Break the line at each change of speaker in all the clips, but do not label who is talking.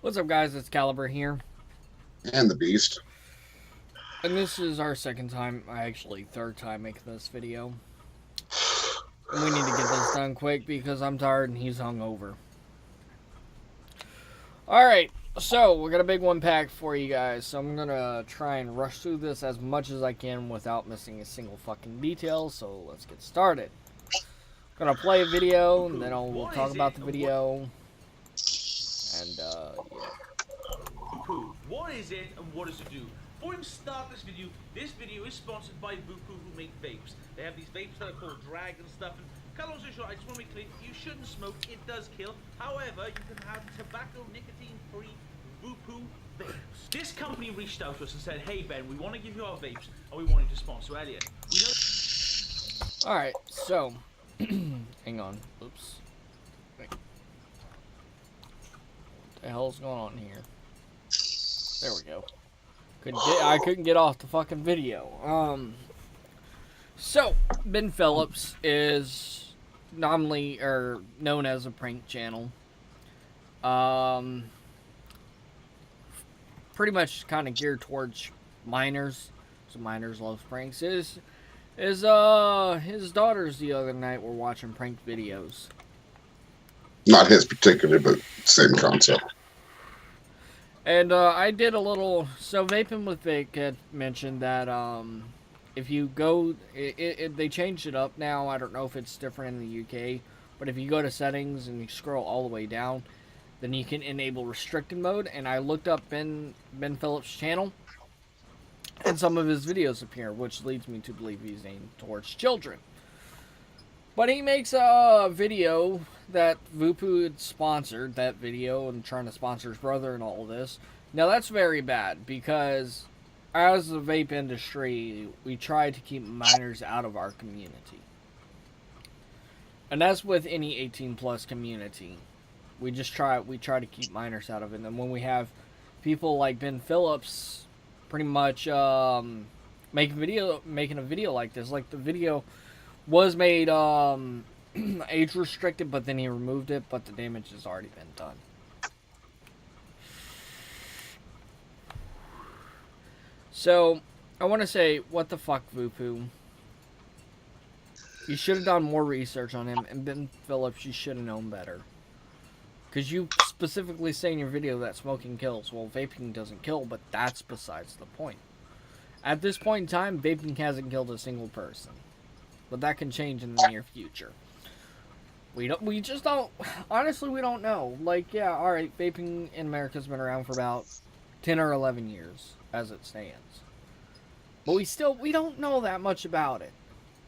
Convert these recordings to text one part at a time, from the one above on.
What's up, guys? It's Caliber here,
And the Beast.
and this is our second time, actually third time making this video. And we need to get this done quick because I'm tired and he's hungover. Alright, so we got a big one packed for you guys, so I'm gonna try and rush through this as much as I can without missing a single fucking detail, so let's get started. Gonna play a video, and then we'll talk about the video, and yeah.
Voopoo. What is it and what does it do? Before we start this video is sponsored by Voopoo, who make vapes. They have these vapes that are called Dragon stuff. And cut long story short, I just want to be clear, you shouldn't smoke, it does kill. However, you can have tobacco nicotine-free Voopoo vapes. This company reached out to us and said, hey Ben, we want to give you our vapes and we want you to sponsor Elliot. We know.
Alright, so, hang on, oops. Wait. What the hell's going on here? There we go. I couldn't get off the fucking video. So Ben Phillips is nominally or known as a prank channel. Pretty much kind of geared towards minors. So minors love pranks. His daughters the other night were watching prank videos.
Not his particular, but same concept.
And I did a little. So Vaping with Vape had mentioned that if you go, they changed it up now. I don't know if it's different in the UK, but if you go to settings and you scroll all the way down, then you can enable restricted mode. And I looked up Ben Phillips' channel, and some of his videos appear, which leads me to believe he's aimed towards children. But he makes a video that Voopoo had sponsored, that video, and trying to sponsor his brother and all of this. Now that's very bad because as the vape industry, we try to keep minors out of our community. And that's with any 18 plus community. We try to keep minors out of it. And then when we have people like Ben Phillips pretty much making a video like this, like the video was made age restricted, but then he removed it, but the damage has already been done. So, I want to say, what the fuck, Voopoo? You should have done more research on him, and Ben Phillips, you should have known better. Because you specifically say in your video that smoking kills. Well, vaping doesn't kill, but that's besides the point. At this point in time, vaping hasn't killed a single person. But that can change in the near future. We just don't, honestly, we don't know. Like, yeah, alright, vaping in America's been around for about 10 or 11 years, as it stands. But we don't know that much about it.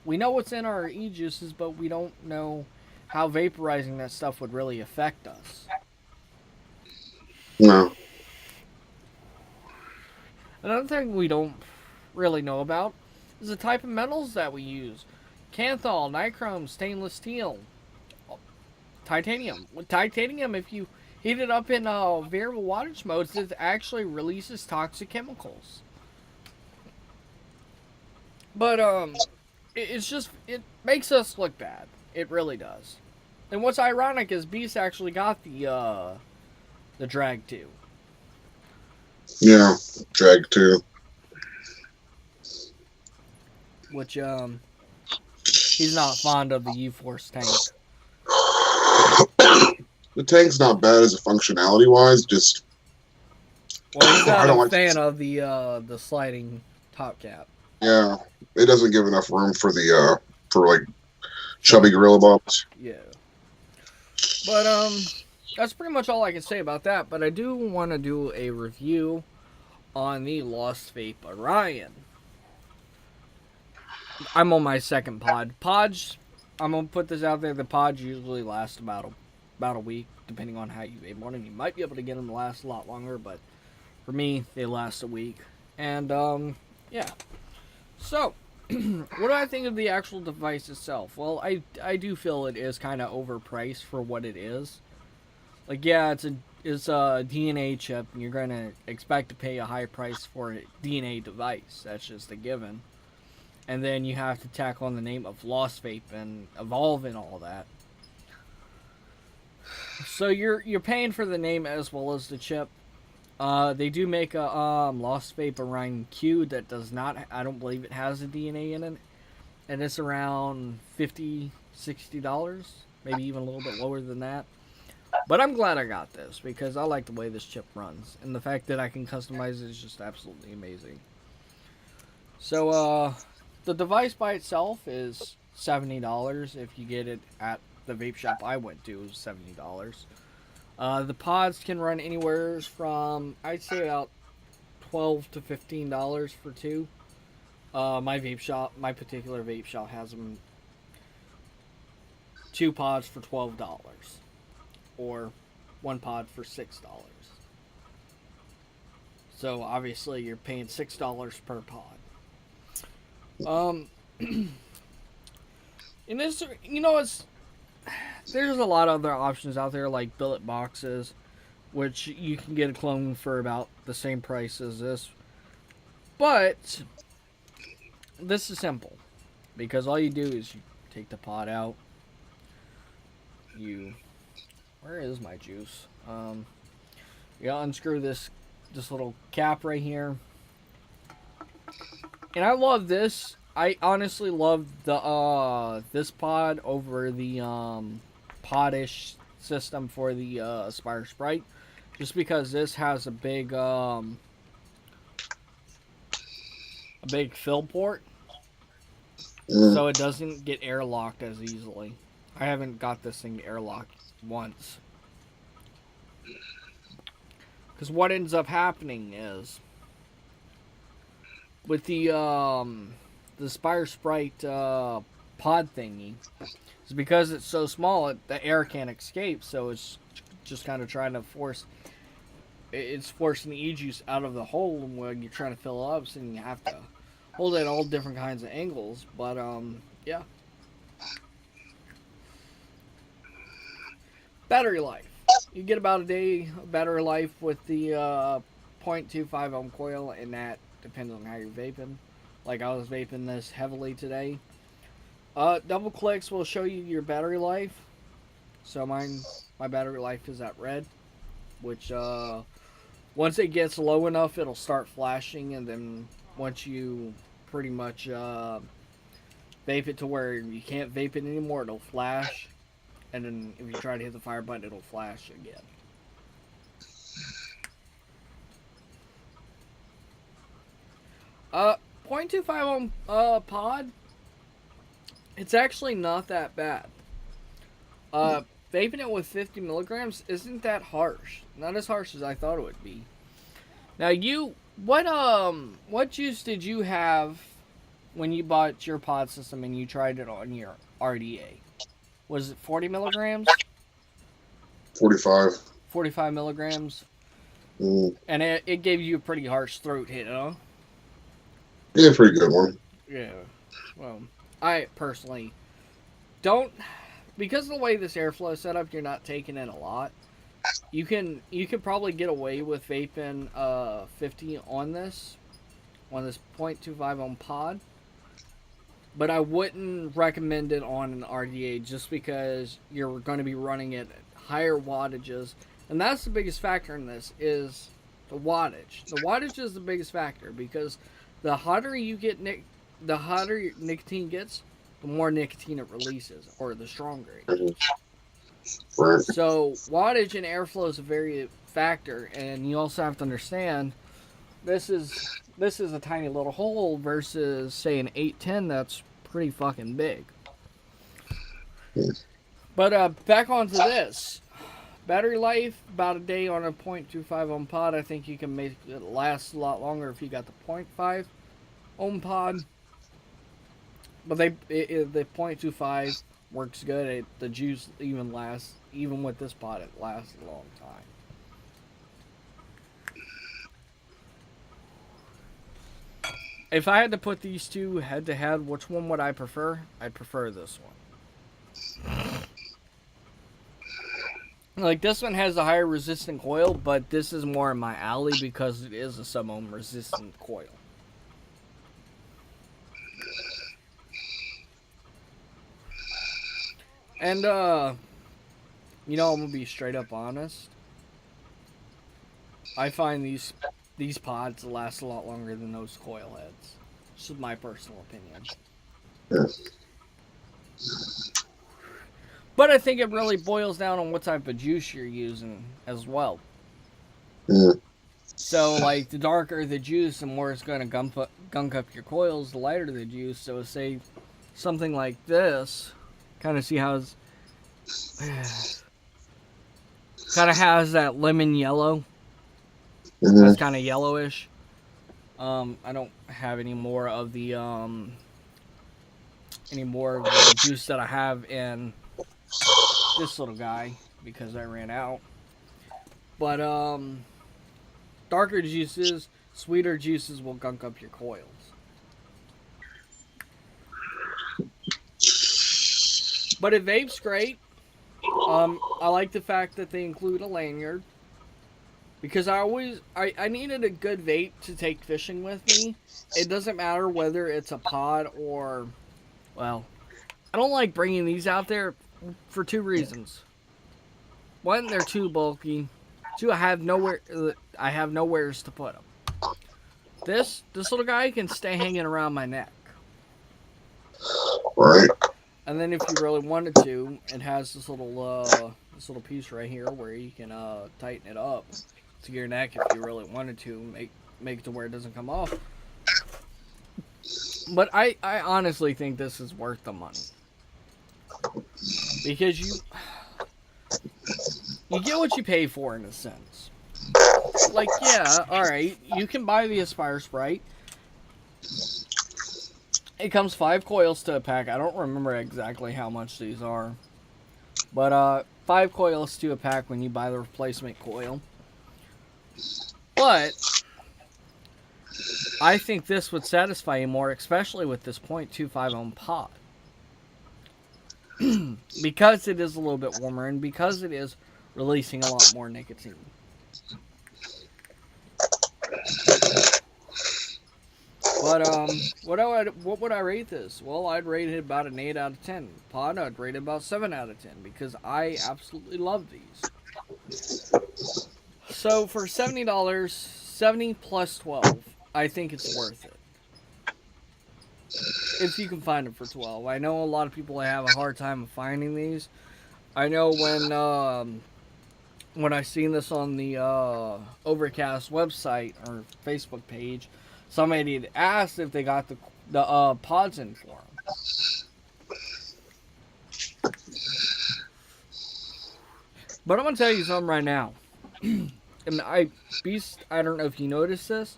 We know what's in our e-juices, but we don't know how vaporizing that stuff would really affect us.
No.
Another thing we don't really know about is the type of metals that we use. Canthol, nichrome, stainless steel, titanium. With titanium, if you heat it up in variable wattage modes, it actually releases toxic chemicals. But it makes us look bad. It really does. And what's ironic is Beast actually got the drag too.
Yeah, Drag 2.
Which he's not fond of the U-Force tank.
The tank's not bad as a functionality wise, just
Well, he's
I
not
don't
a
like.
fan of the sliding top cap.
Yeah, it doesn't give enough room for the for like chubby gorilla bombs.
Yeah. But that's pretty much all I can say about that. But I do want to do a review on the Lost Vape Orion. I'm on my second pod. Pods, I'm gonna put this out there. The pods usually last about a week, depending on how you vape one. And you might be able to get them to last a lot longer, but for me, they last a week. And yeah. So, what do I think of the actual device itself? Well, I do feel it is kind of overpriced for what it is. Like, yeah, it's a DNA chip, and you're gonna expect to pay a high price for a DNA device. That's just a given. And then you have to tack on the name of Lost Vape and Evolve and all that. So you're paying for the name as well as the chip. They do make a Lost Vape Orion Q that does not. I don't believe it has a DNA in it, and it's around $50-$60, maybe even a little bit lower than that. But I'm glad I got this because I like the way this chip runs, and the fact that I can customize it is just absolutely amazing. So the device by itself is $70 if you get it at the vape shop I went to. It was $70. The pods can run anywhere from, I'd say, about $12 to $15 for two. My particular vape shop has them two pods for $12, or one pod for $6. So obviously you're paying $6 per pod. And this, there's a lot of other options out there like billet boxes, which you can get a clone for about the same price as this. But this is simple because all you do is you take the pod out. Where is my juice? You unscrew this little cap right here. And I love this. I honestly love the this pod over the podish system for the Aspire Sprite, just because this has a big fill port, so it doesn't get airlocked as easily. I haven't got this thing airlocked once, because what ends up happening is with the Aspire Sprite pod thingy, is because it's so small, the air can't escape, so it's just kind of trying to it's forcing the e-juice out of the hole when you're trying to fill it up, so you have to hold it at all different kinds of angles. But yeah. Battery life. You get about a day of battery life with the 0.25 ohm coil, and that depends on how you're vaping. Like I was vaping this heavily today. Double clicks will show you your battery life. So my battery life is at red, which once it gets low enough, it'll start flashing, and then once you pretty much vape it to where you can't vape it anymore, it'll flash, and then if you try to hit the fire button, it'll flash again. Uh, 0.25 ohm pod. It's actually not that bad. Vaping it with 50 milligrams isn't that harsh. Not as harsh as I thought it would be. Now what juice did you have when you bought your pod system and you tried it on your RDA? Was it 40 milligrams?
45.
45 milligrams? And it gave you a pretty harsh throat hit, huh?
Yeah, pretty good one.
Yeah. Well, I personally don't, because of the way this airflow is set up, you're not taking in a lot. You can probably get away with vaping 50 on this 0.25 ohm pod, but I wouldn't recommend it on an RDA just because you're going to be running it at higher wattages, and that's the biggest factor in this is the wattage. The wattage is the biggest factor because the hotter you get the hotter nicotine gets, the more nicotine it releases, or the stronger it gets.
Right.
So wattage and airflow is a very factor, and you also have to understand this is a tiny little hole versus say an 810 that's pretty fucking big. But back onto this. Battery life, about a day on a 0.25 ohm pod. I think you can make it last a lot longer if you got the 0.5 ohm pod. But the 0.25 works good. The juice even lasts, even with this pod, it lasts a long time. If I had to put these two head to head, which one would I prefer? I'd prefer this one. Like, this one has a higher resistant coil, but this is more in my alley because it is a sub-ohm resistant coil. And, You know, I'm gonna be straight up honest. I find these pods last a lot longer than those coil heads. This is my personal opinion.
Yeah.
But I think it really boils down on what type of juice you're using as well.
Yeah.
So, like, the darker the juice, the more it's going to gunk up your coils, the lighter the juice. So, say something like this, kind of see how it's. Kind of has that lemon yellow.
Mm-hmm.
That's kind of yellowish. I don't have any more of the juice that I have in this little guy because I ran out. But darker juices, sweeter juices will gunk up your coils. But it vapes great. I like the fact that they include a lanyard. Because I needed a good vape to take fishing with me. It doesn't matter whether it's a pod or, well, I don't like bringing these out there for two reasons. One, they're too bulky. Two, I have nowheres to put them. This little guy can stay hanging around my neck.
Right.
And then if you really wanted to, it has this little piece right here where you can tighten it up to your neck if you really wanted to, make it to where it doesn't come off. But I honestly think this is worth the money. Because you get what you pay for in a sense. Like, yeah, alright, you can buy the Aspire Sprite. It comes 5 coils to a pack. I don't remember exactly how much these are. But 5 coils to a pack when you buy the replacement coil. But I think this would satisfy you more, especially with this .25 ohm pod. Because it is a little bit warmer and because it is releasing a lot more nicotine. But what would I rate this? Well, I'd rate it about an 8 out of 10. Pod, I'd rate it about 7 out of 10 because I absolutely love these. So for $70, 70 plus 12, I think it's worth it. If you can find them for 12. I know a lot of people have a hard time finding these. I know when I seen this on the Overcast website or Facebook page, somebody had asked if they got the pods in for them. But I'm gonna tell you something right now. And Beast, I don't know if you noticed this.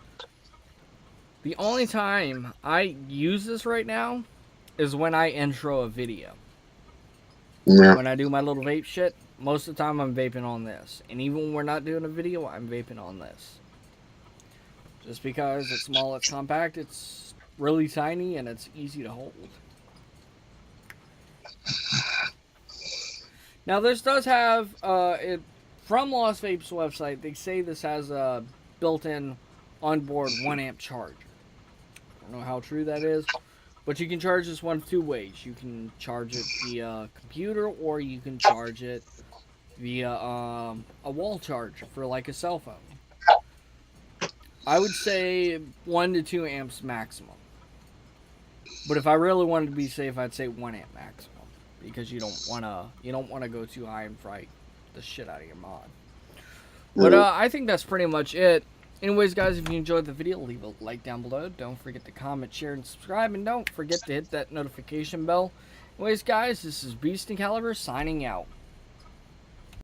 The only time I use this right now is when I intro a video.
Yeah.
When I do my little vape shit, most of the time I'm vaping on this. And even when we're not doing a video, I'm vaping on this. Just because it's small, it's compact, it's really tiny, and it's easy to hold. Now this does have, from Lost Vape's website, they say this has a built-in onboard 1 amp charger. I don't know how true that is, but you can charge this one 2 ways. You can charge it via computer, or you can charge it via a wall charger for like a cell phone. I would say 1 to 2 amps maximum. But if I really wanted to be safe, I'd say 1 amp maximum, because you don't wanna go too high and fright the shit out of your mod. But I think that's pretty much it. Anyways, guys, if you enjoyed the video, leave a like down below. Don't forget to comment, share, and subscribe. And don't forget to hit that notification bell. Anyways, guys, this is Beast and Caliber signing out.